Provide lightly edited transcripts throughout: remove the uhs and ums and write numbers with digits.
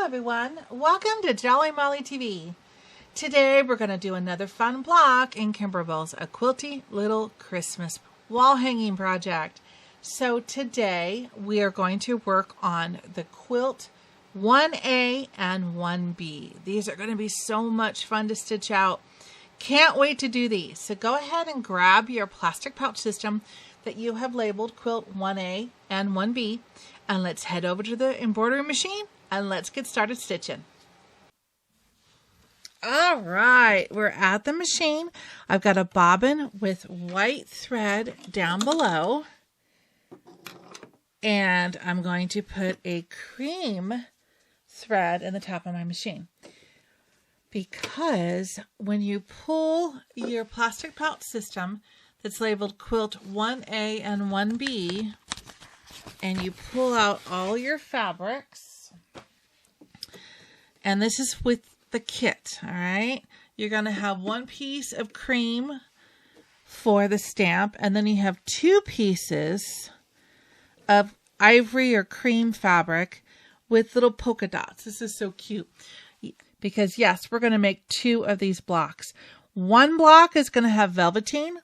everyone, welcome to Jolly Molly TV. Today we're going to do another fun block in Kimberbell's A Quilty Little Christmas wall hanging project. So today we are going to work on the quilt 1A and 1B. These are going to be so much fun to stitch out. Can't wait to do these. So go ahead and grab your plastic pouch system that you have labeled quilt 1A and 1B, and let's head over to the embroidery machine and let's get started stitching. All right, we're at the machine. I've got a bobbin with white thread down below, and I'm going to put a cream thread in the top of my machine, because when you pull your plastic pouch system that's labeled quilt 1A and 1B and you pull out all your fabrics, and this is with the kit, all right? You're going to have one piece of cream for the stamp, and then you have two pieces of ivory or cream fabric with little polka dots. This is so cute because, yes, we're going to make two of these blocks. One block is going to have velvetine.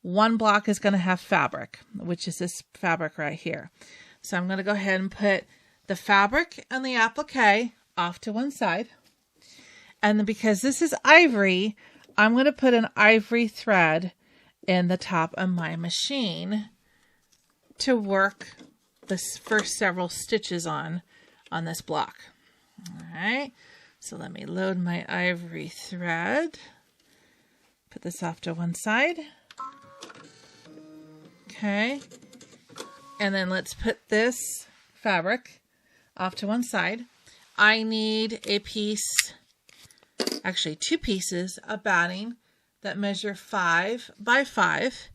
One block is going to have fabric, which is this fabric right here. So I'm going to go ahead and put the fabric and the applique off to one side. And then because this is ivory, I'm going to put an ivory thread in the top of my machine to work the first several stitches on this block. All right, so let me load my ivory thread. Put this off to one side. Okay, and then let's put this fabric off to one side. I need a piece, actually two pieces of batting that measure 5 by 5.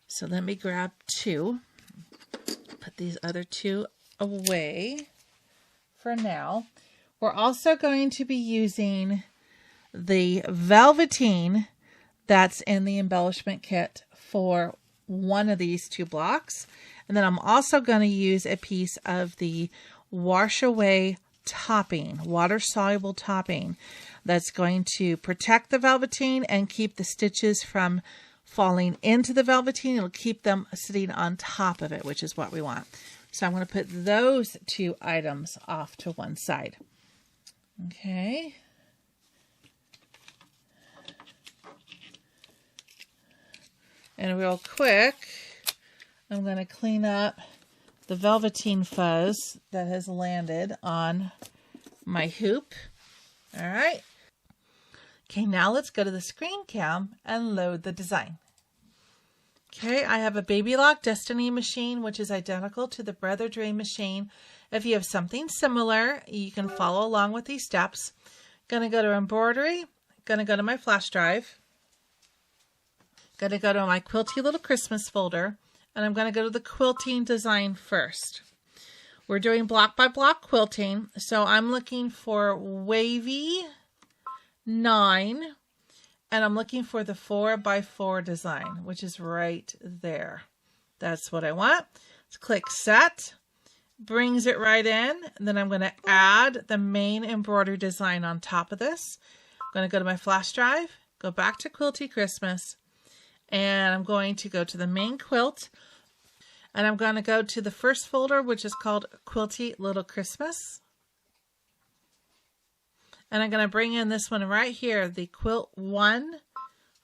So let me grab two. Put these other two away for now. We're also going to be using the velvetine that's in the embellishment kit for one of these two blocks. And then I'm also going to use a piece of the wash away topping, water soluble topping, that's going to protect the velvetine and keep the stitches from falling into the velvetine. It'll keep them sitting on top of it, which is what we want. So I'm going to put those two items off to one side. Okay. And real quick, I'm going to clean up the velvetine fuzz that has landed on my hoop. All right. Okay, now let's go to the screen cam and load the design. Okay, I have a Baby Lock Destiny machine, which is identical to the Embroidery machine. If you have something similar, you can follow along with these steps. Going to go to Embroidery, going to go to my flash drive, going to go to my Quilty Little Christmas folder, and I'm going to go to the quilting design first. We're doing block by block quilting, so I'm looking for wavy 9, and I'm looking for the 4 by 4 design, which is right there. That's what I want. Let's click set, brings it right in, and then I'm going to add the main embroidery design on top of this. I'm going to go to my flash drive, go back to Quilty Christmas, and I'm going to go to the main quilt, and I'm going to go to the first folder, which is called Quilty Little Christmas. And I'm going to bring in this one right here, the Quilt 1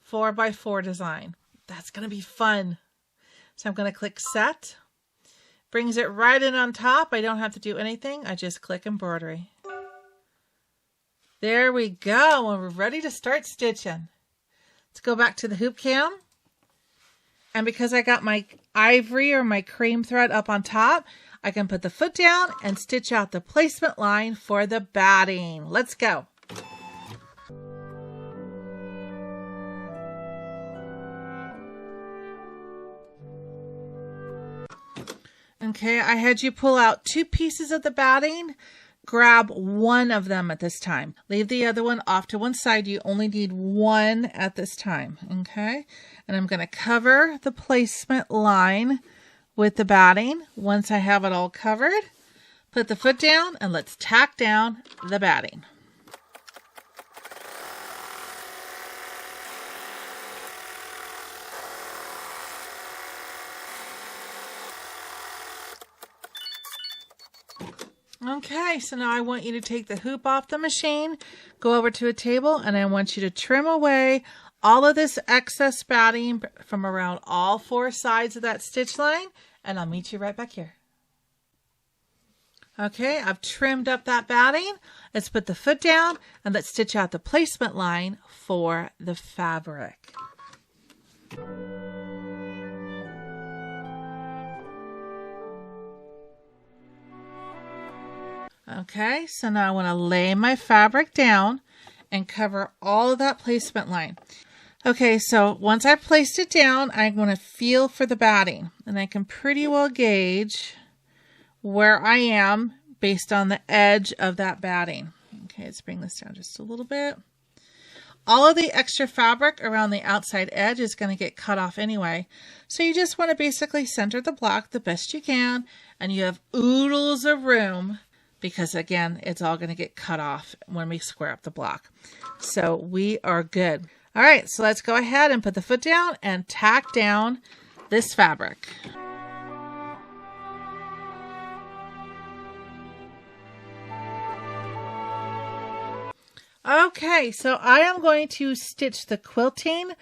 4 by 4 design. That's going to be fun. So I'm going to click set. Brings it right in on top. I don't have to do anything. I just click embroidery. There we go. And we're ready to start stitching. Let's go back to the hoop cam. And because I got my ivory or my cream thread up on top, I can put the foot down and stitch out the placement line for the batting. Let's go. Okay, I had you pull out two pieces of the batting. Grab one of them at this time. Leave the other one off to one side. You only need one at this time, okay? And I'm going to cover the placement line with the batting. Once I have it all covered, Put the foot down and let's tack down the batting. Okay, so now I want you to take the hoop off the machine, go over to a table, and I want you to trim away all of this excess batting from around all 4 sides of that stitch line, and I'll meet you right back here. Okay, I've trimmed up that batting. Let's put the foot down and let's stitch out the placement line for the fabric. Okay, so now I want to lay my fabric down and cover all of that placement line. Okay, so once I've placed it down, I'm going to feel for the batting, and I can pretty well gauge where I am based on the edge of that batting. Okay, let's bring this down just a little bit. All of the extra fabric around the outside edge is going to get cut off anyway. So you just want to basically center the block the best you can, and you have oodles of room because, again, it's all going to get cut off when we square up the block. So we are good. All right, so let's go ahead and put the foot down and tack down this fabric. Okay, so I am going to stitch the quilting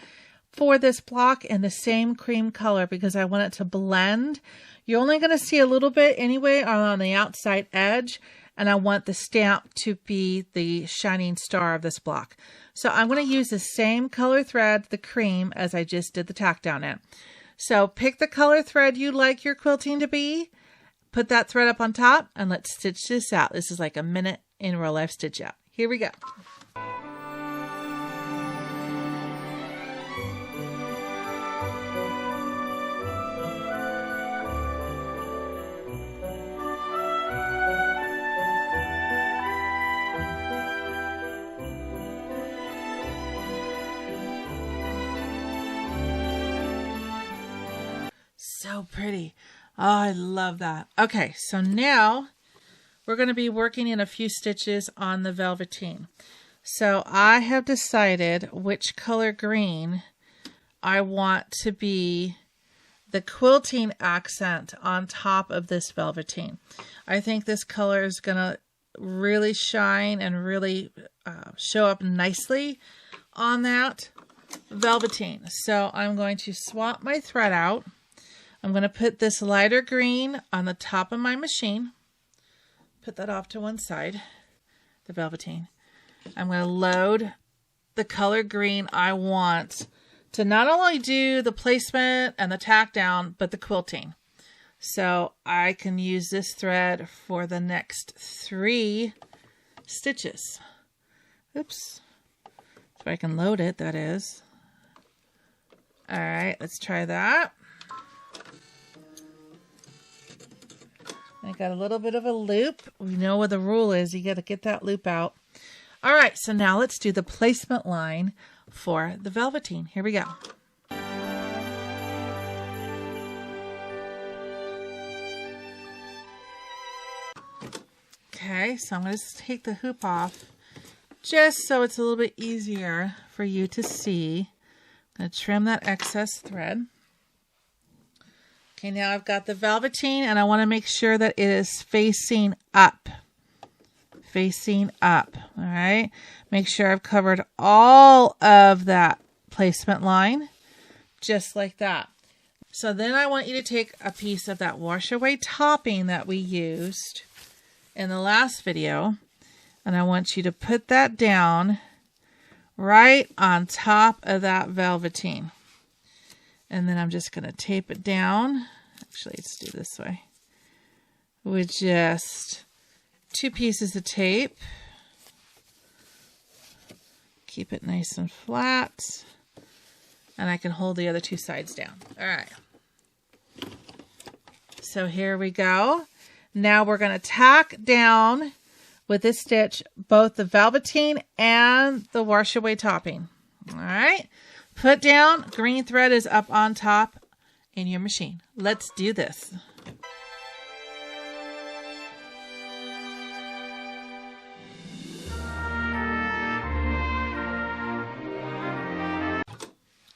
for this block in the same cream color because I want it to blend. You're only going to see a little bit anyway on the outside edge, and I want the stamp to be the shining star of this block. So I'm going to use the same color thread, the cream, as I just did the tack down in. So pick the color thread you like your quilting to be, put that thread up on top, and let's stitch this out. This is like a minute in real life stitch out. Here we go. So pretty. Oh, I love that. Okay, so now we're going to be working in a few stitches on the velveteen. So I have decided which color green I want to be the quilting accent on top of this velveteen. I think this color is going to really shine and really show up nicely on that velveteen. So I'm going to swap my thread out. I'm going to put this lighter green on the top of my machine. Put that off to one side, the velveteen. I'm going to load the color green I want to not only do the placement and the tack down, but the quilting. So I can use this thread for the next 3 stitches. Oops. So I can load it, that is. All right, let's try that. I got a little bit of a loop. We know what the rule is. You got to get that loop out. All right, so now let's do the placement line for the velveteen. Here we go. Okay, so I'm going to take the hoop off just so it's a little bit easier for you to see. I'm going to trim that excess thread. Okay, now I've got the velveteen and I want to make sure that it is facing up. Facing up, all right? Make sure I've covered all of that placement line, just like that. So then I want you to take a piece of that wash away topping that we used in the last video, and I want you to put that down right on top of that velveteen. And then I'm just going to tape it down. Actually, let's do it this way. With just 2 pieces of tape. Keep it nice and flat. And I can hold the other 2 sides down. All right. So here we go. Now we're going to tack down with this stitch both the velveteen and the wash away topping. All right. Put down, green thread is up on top in your machine. Let's do this.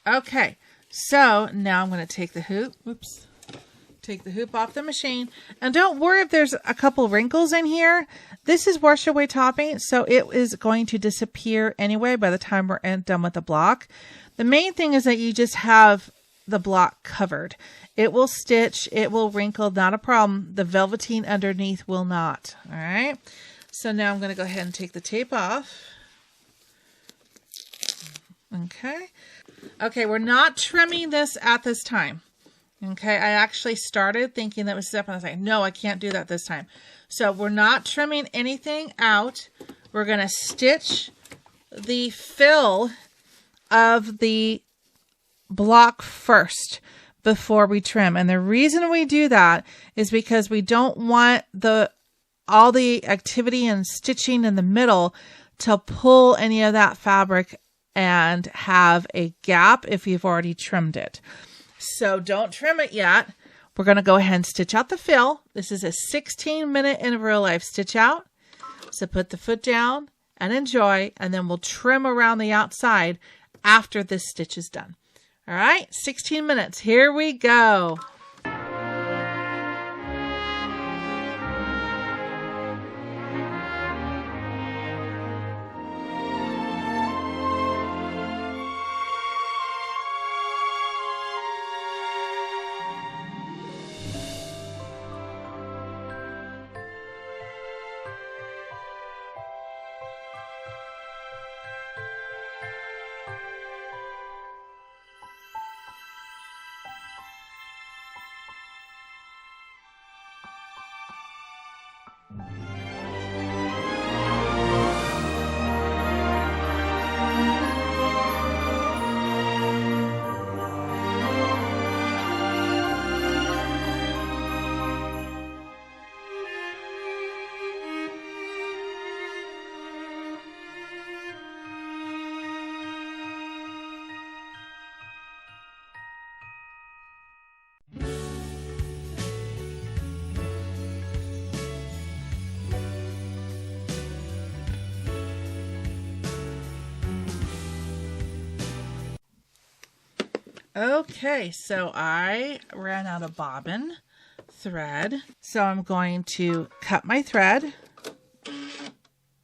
Okay, so now I'm going to take the hoop. Oops. Take the hoop off the machine. And don't worry if there's a couple wrinkles in here. This is wash away topping, so it is going to disappear anyway by the time we're done with the block. The main thing is that you just have the block covered. It will stitch, it will wrinkle, not a problem. The velveteen underneath will not. All right. So now I'm going to go ahead and take the tape off. Okay. Okay, we're not trimming this at this time. Okay, I actually started thinking that was step, and I was like, no, I can't do that this time. So we're not trimming anything out. We're going to stitch the fill of the block first before we trim. And the reason we do that is because we don't want all the activity and stitching in the middle to pull any of that fabric and have a gap if you've already trimmed it. So don't trim it yet. We're going to go ahead and stitch out the fill. This is a 16-minute in real life stitch out. So put the foot down and enjoy, and then we'll trim around the outside after this stitch is done. All right, 16 minutes. Here we go. Okay, so I ran out of bobbin thread, so I'm going to cut my thread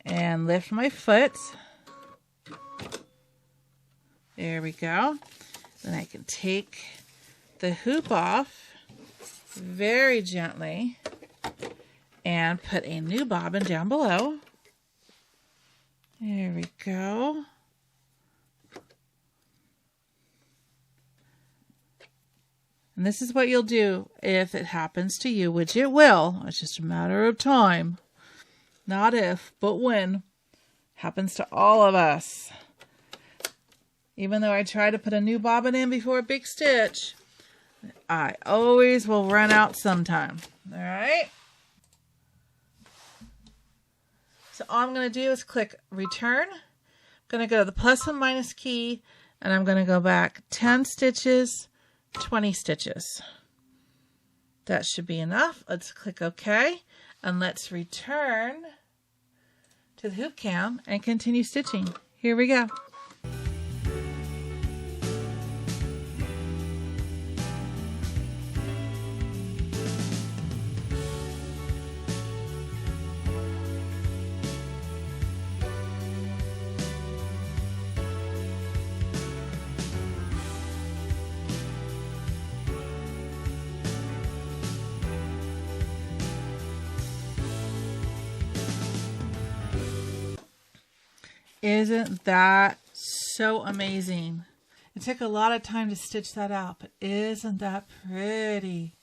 and lift my foot. There we go. Then I can take the hoop off very gently and put a new bobbin down below. There we go. And this is what you'll do if it happens to you, which it will. It's just a matter of time. Not if, but when. Happens to all of us. Even though I try to put a new bobbin in before a big stitch, I always will run out sometime. All right? So all I'm going to do is click return. I'm going to go to the plus and minus key, and I'm going to go back 10 stitches, 20 stitches. That should be enough. Let's click OK, and let's return to the hoop cam and continue stitching. Here we go. Isn't that so amazing? It took a lot of time to stitch that out, but isn't that pretty?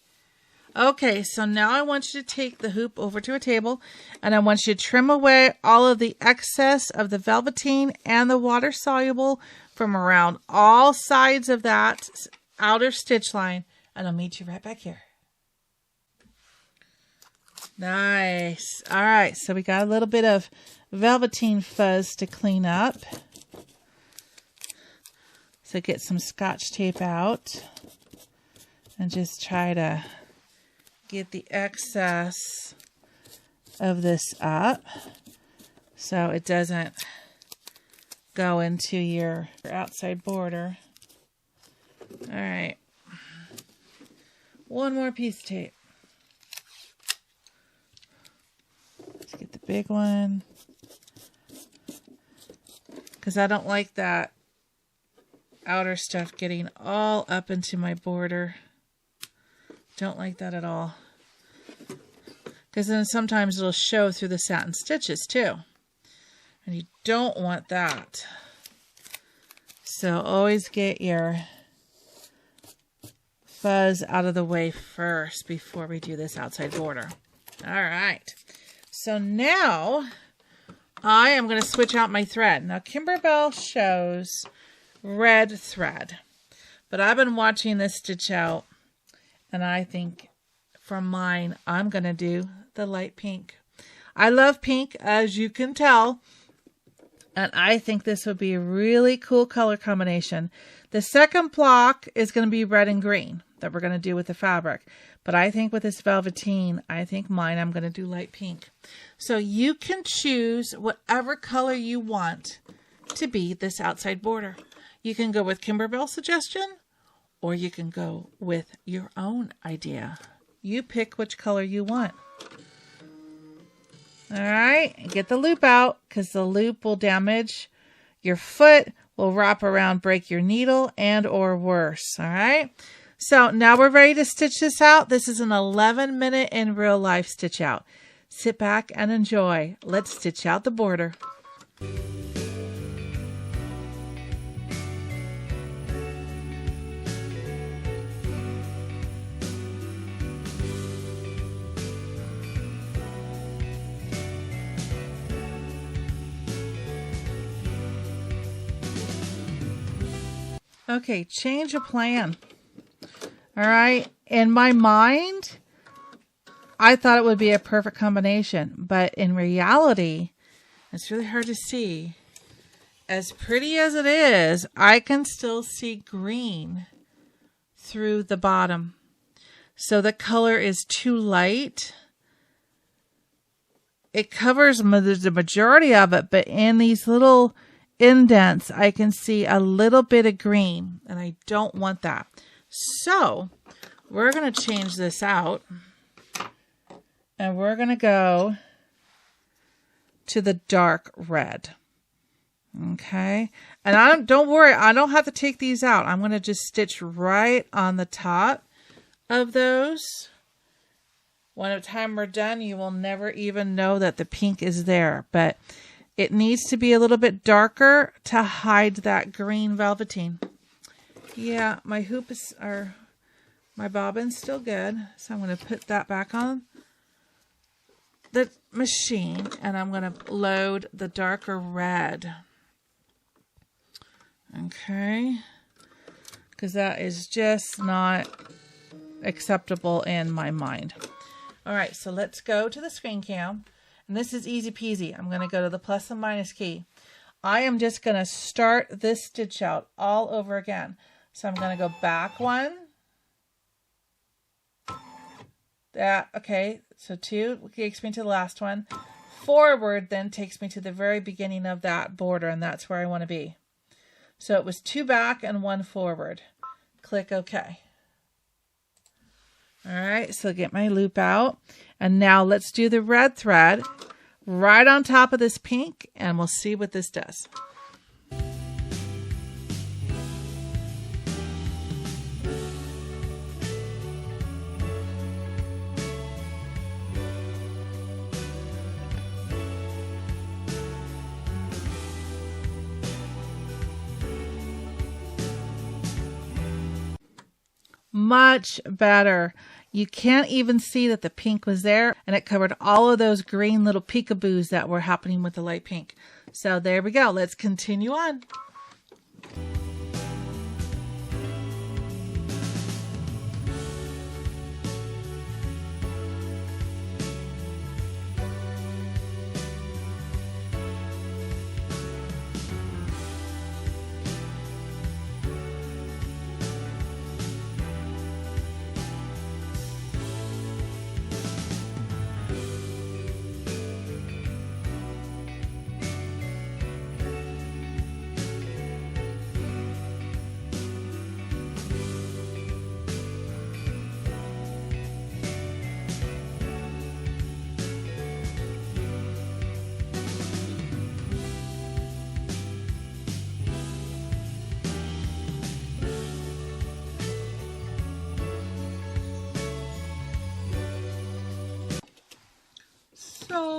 Okay, so now I want you to take the hoop over to a table, and I want you to trim away all of the excess of the velveteen and the water soluble from around all sides of that outer stitch line, and I'll meet you right back here. Nice. All right, so we got a little bit of velveteen fuzz to clean up. So get some Scotch tape out and just try to get the excess of this up so it doesn't go into your outside border. All right. One more piece of tape. Let's get the big one. Because I don't like that outer stuff getting all up into my border. Don't like that at all. Because then sometimes it'll show through the satin stitches too. And you don't want that. So always get your fuzz out of the way first before we do this outside border. All right. So now I am going to switch out my thread. Now Kimberbell shows red thread, but I've been watching this stitch out, and I think for mine I'm going to do the light pink. I love pink, as you can tell, and I think this would be a really cool color combination. The second block is going to be red and green that we're going to do with the fabric, but I think with this velveteen, I think mine I'm going to do light pink. So you can choose whatever color you want to be this outside border. You can go with Kimberbell's suggestion, or you can go with your own idea. You pick which color you want. All right, get the loop out, because the loop will damage your foot, will wrap around, break your needle, and or worse. All right, so now we're ready to stitch this out. This is an 11-minute in real life stitch out. Sit back and enjoy. Let's stitch out the border. Okay, change of plan. All right, in my mind, I thought it would be a perfect combination, but in reality, it's really hard to see. As pretty as it is, I can still see green through the bottom. So the color is too light. It covers the majority of it, but in these little indents, I can see a little bit of green, and I don't want that. So we're going to change this out, and we're going to go to the dark red. Okay, and don't worry, I don't have to take these out. I'm going to just stitch right on the top of those. When the time we're done, you will never even know that the pink is there, but it needs to be a little bit darker to hide that green velveteen. Yeah, my hoop is, or my bobbin's still good. So I'm going to put that back on the machine, and I'm going to load the darker red. Okay. Because that is just not acceptable in my mind. All right, so let's go to the screen cam. And this is easy peasy. I'm going to go to the plus and minus key. I am just going to start this stitch out all over again. So I'm going to go back one. That, okay, so 2 takes me to the last one. Forward then takes me to the very beginning of that border, and that's where I want to be. So it was 2 back and 1 forward. Click OK. All right, so get my loop out. And now let's do the red thread right on top of this pink, and we'll see what this does. Much better. You can't even see that the pink was there, and it covered all of those green little peekaboos that were happening with the light pink. So there we go. Let's continue on.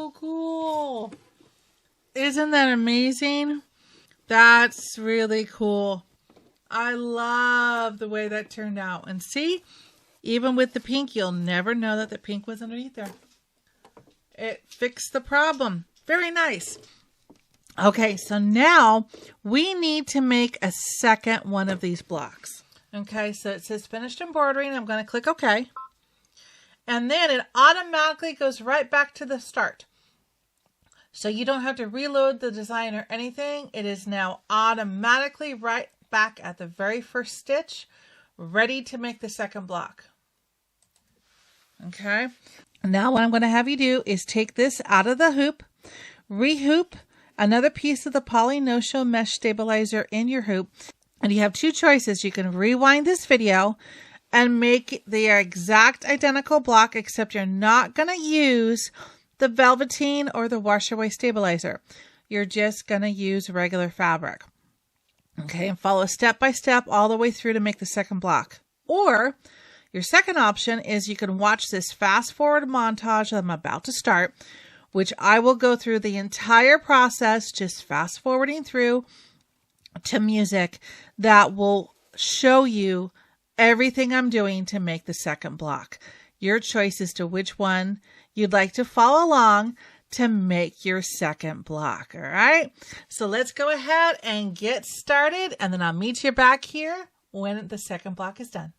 so cool. Isn't that amazing? That's really cool. I love the way that turned out. And see, even with the pink, you'll never know that the pink was underneath there. It fixed the problem. Very nice. Okay, so now we need to make a second one of these blocks. Okay, so it says finished embroidery, and I'm going to click OK. And then it automatically goes right back to the start. So you don't have to reload the design or anything. It is now automatically right back at the very first stitch, ready to make the second block. Okay. Now what I'm going to have you do is take this out of the hoop, rehoop another piece of the poly no-show mesh stabilizer in your hoop. And you have two choices. You can rewind this video and make the exact identical block, except you're not going to use the Velvetine or the wash away stabilizer. You're just going to use regular fabric. Okay, and follow step by step all the way through to make the second block. Or your second option is you can watch this fast forward montage that I'm about to start, which I will go through the entire process, just fast forwarding through to music that will show you everything I'm doing to make the second block. Your choice as to which one you'd like to follow along to make your second block. All right. So let's go ahead and get started, and then I'll meet you back here when the second block is done.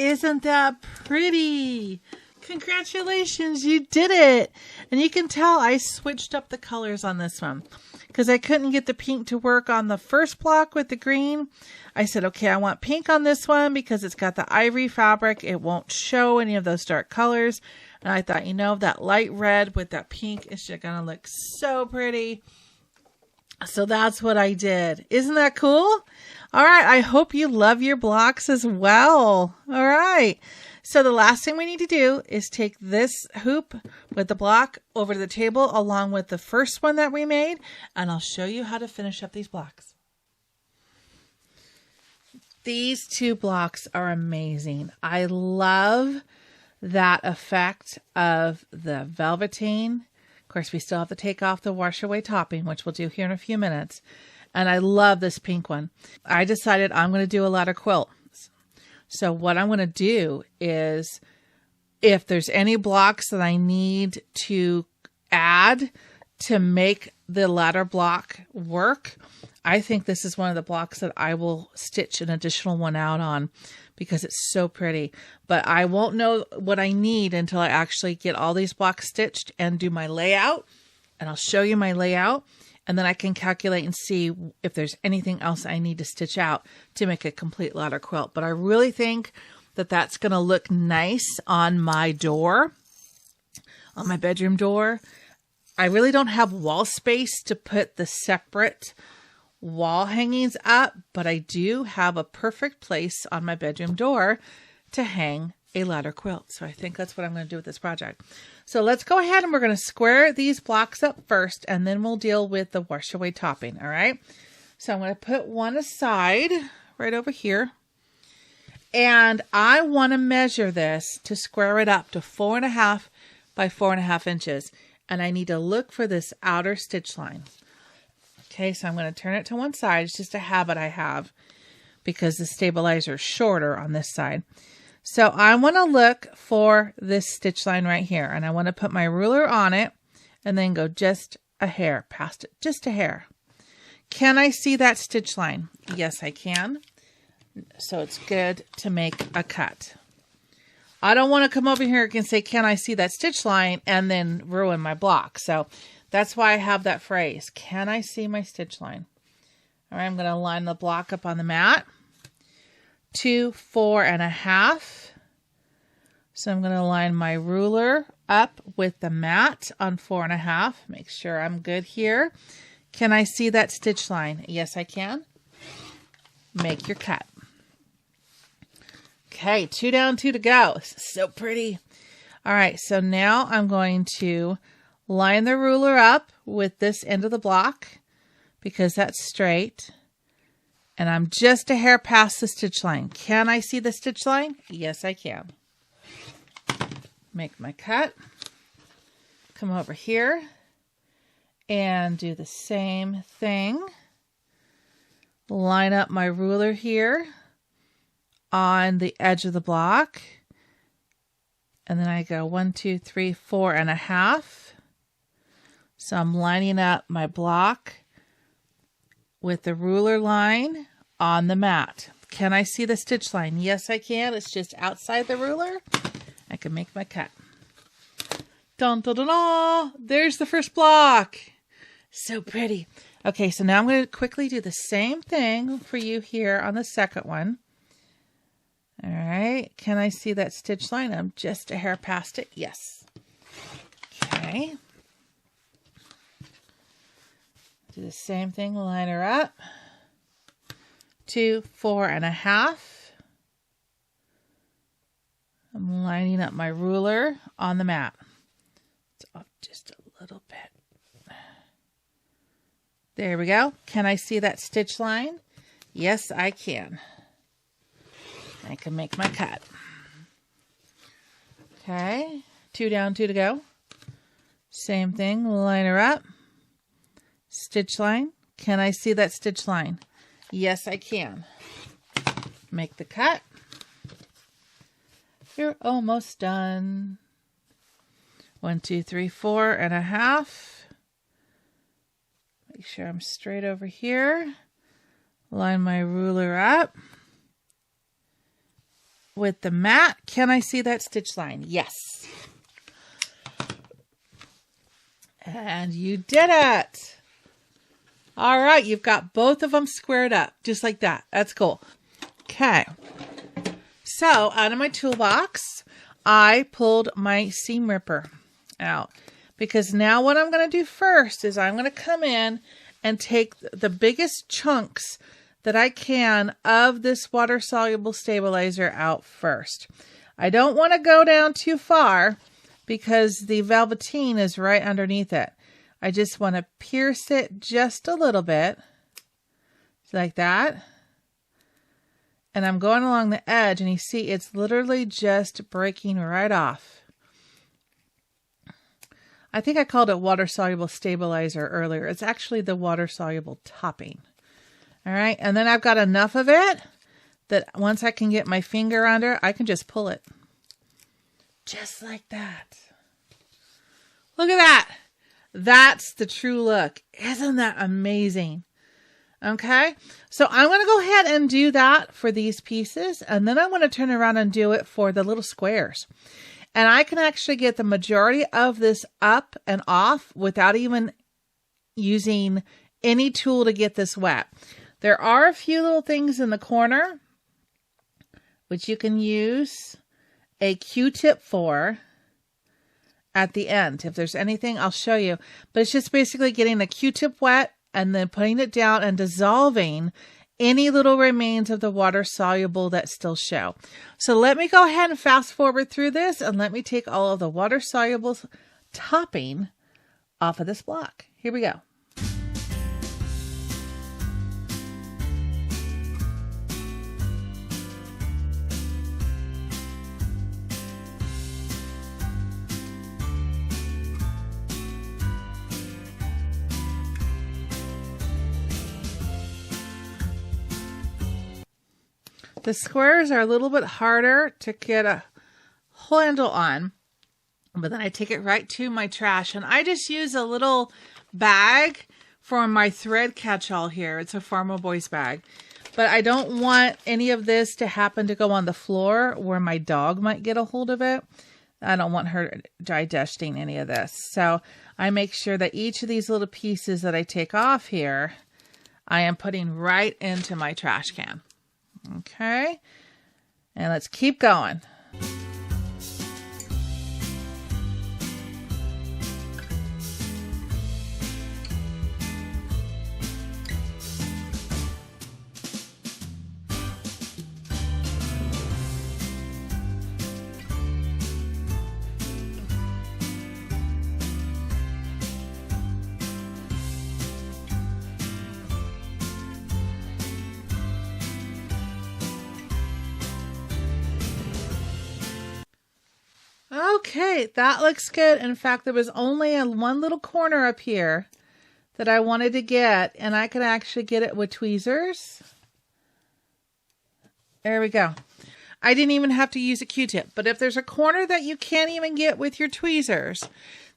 Isn't that pretty? Congratulations, you did it. And you can tell I switched up the colors on this one because I couldn't get the pink to work on the first block with the green. I said, okay, I want pink on this one because it's got the ivory fabric. It won't show any of those dark colors. And I thought, you know, that light red with that pink is just going to look so pretty. So that's what I did. Isn't that cool? All right. I hope you love your blocks as well. All right. So the last thing we need to do is take this hoop with the block over to the table along with the first one that we made. And I'll show you how to finish up these blocks. These two blocks are amazing. I love that effect of the Velvetine. Of course, we still have to take off the wash away topping, which we'll do here in a few minutes. And I love this pink one. I decided I'm going to do a ladder quilt. So what I'm going to do is, if there's any blocks that I need to add to make the ladder block work, I think this is one of the blocks that I will stitch an additional one out on because it's so pretty. But I won't know what I need until I actually get all these blocks stitched and do my layout. And I'll show you my layout. And then I can calculate and see if there's anything else I need to stitch out to make a complete ladder quilt. But I really think that that's going to look nice on my door, on my bedroom door. I really don't have wall space to put the separate wall hangings up, but I do have a perfect place on my bedroom door to hang a ladder quilt. So I think that's what I'm going to do with this project. So let's go ahead and we're going to square these blocks up first, and then we'll deal with the wash away topping. All right. So I'm going to put one aside right over here, and I want to measure this to square it up to 4.5 by 4.5 inches. And I need to look for this outer stitch line. Okay. So I'm going to turn it to one side. It's just a habit I have because the stabilizer is shorter on this side. So I want to look for this stitch line right here, and I want to put my ruler on it and then go just a hair past it, just a hair. Can I see that stitch line? Yes, I can. So it's good to make a cut. I don't want to come over here and say, can I see that stitch line, and then ruin my block. So that's why I have that phrase. Can I see my stitch line? All right, I'm going to line the block up on the mat to 4.5. So I'm going to line my ruler up with the mat on 4.5. Make sure I'm good here. Can I see that stitch line? Yes, I can. Make your cut. Okay, 2 down, 2 to go. This is so pretty. All right, so now I'm going to line the ruler up with this end of the block because that's straight. And I'm just a hair past the stitch line. Can I see the stitch line? Yes, I can. Make my cut. Come over here and do the same thing. Line up my ruler here on the edge of the block. And then I go 1, 2, 3, 4.5. So I'm lining up my block with the ruler line on the mat. Can I see the stitch line? Yes, I can. It's just outside the ruler. I can make my cut. Dun, dun, dun, dun. There's the first block. So pretty. Okay, so now I'm going to quickly do the same thing for you here on the second one. All right. Can I see that stitch line? I'm just a hair past it. Yes. Okay. Do the same thing. Line her up to 4.5. I'm lining up my ruler on the mat. It's off just a little bit. There we go. Can I see that stitch line? Yes, I can. I can make my cut. Okay. 2 down, 2 to go. Same thing. Line her up. Stitch line. Can I see that stitch line? Yes, I can. Make the cut. You're almost done. 1, 2, 3, 4.5. Make sure I'm straight over here. Line my ruler up with the mat. Can I see that stitch line? Yes. And you did it. All right, you've got both of them squared up, just like that. That's cool. Okay. So out of my toolbox, I pulled my seam ripper out, because now what I'm going to do first is I'm going to come in and take the biggest chunks that I can of this water-soluble stabilizer out first. I don't want to go down too far because the Velvetine is right underneath it. I just want to pierce it just a little bit, like that. And I'm going along the edge, and you see it's literally just breaking right off. I think I called it water-soluble stabilizer earlier. It's actually the water-soluble topping. All right, and then I've got enough of it that once I can get my finger under, I can just pull it. Just like that. Look at that. That's the true look. Isn't that amazing? Okay, so I'm going to go ahead and do that for these pieces, and then I'm going to turn around and do it for the little squares. And I can actually get the majority of this up and off without even using any tool to get this wet. There are a few little things in the corner which you can use a Q-tip for at the end. If there's anything, I'll show you. But it's just basically getting the Q-tip wet and then putting it down and dissolving any little remains of the water soluble that still show. So let me go ahead and fast forward through this, and let me take all of the water soluble topping off of this block. Here we go. The squares are a little bit harder to get a handle on, but then I take it right to my trash, and I just use a little bag for my thread catch-all here. It's a Farmer Boys bag, but I don't want any of this to happen to go on the floor where my dog might get a hold of it. I don't want her digesting any of this. So I make sure that each of these little pieces that I take off here, I am putting right into my trash can. Okay, and let's keep going. Okay, that looks good. In fact, there was only one little corner up here that I wanted to get, and I could actually get it with tweezers. There we go. I didn't even have to use a Q-tip, but if there's a corner that you can't even get with your tweezers,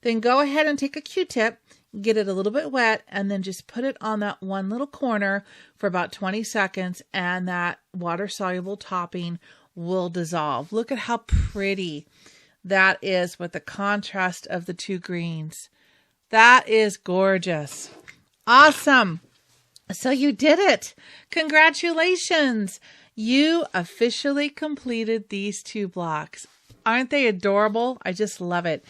then go ahead and take a Q-tip, get it a little bit wet, and then just put it on that one little corner for about 20 seconds, and that water-soluble topping will dissolve. Look at how pretty that is with the contrast of the two greens. That is gorgeous. Awesome. So you did it. Congratulations. You officially completed these 2 blocks. Aren't they adorable? I just love it.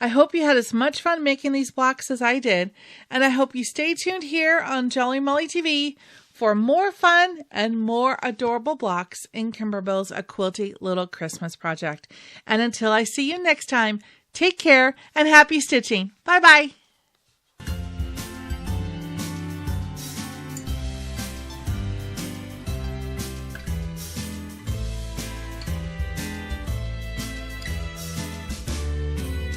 I hope you had as much fun making these blocks as I did, and I hope you stay tuned here on Jolly Molly TV for more fun and more adorable blocks in Kimberbell's A Quilty Little Christmas project. And until I see you next time, take care and happy stitching. Bye-bye.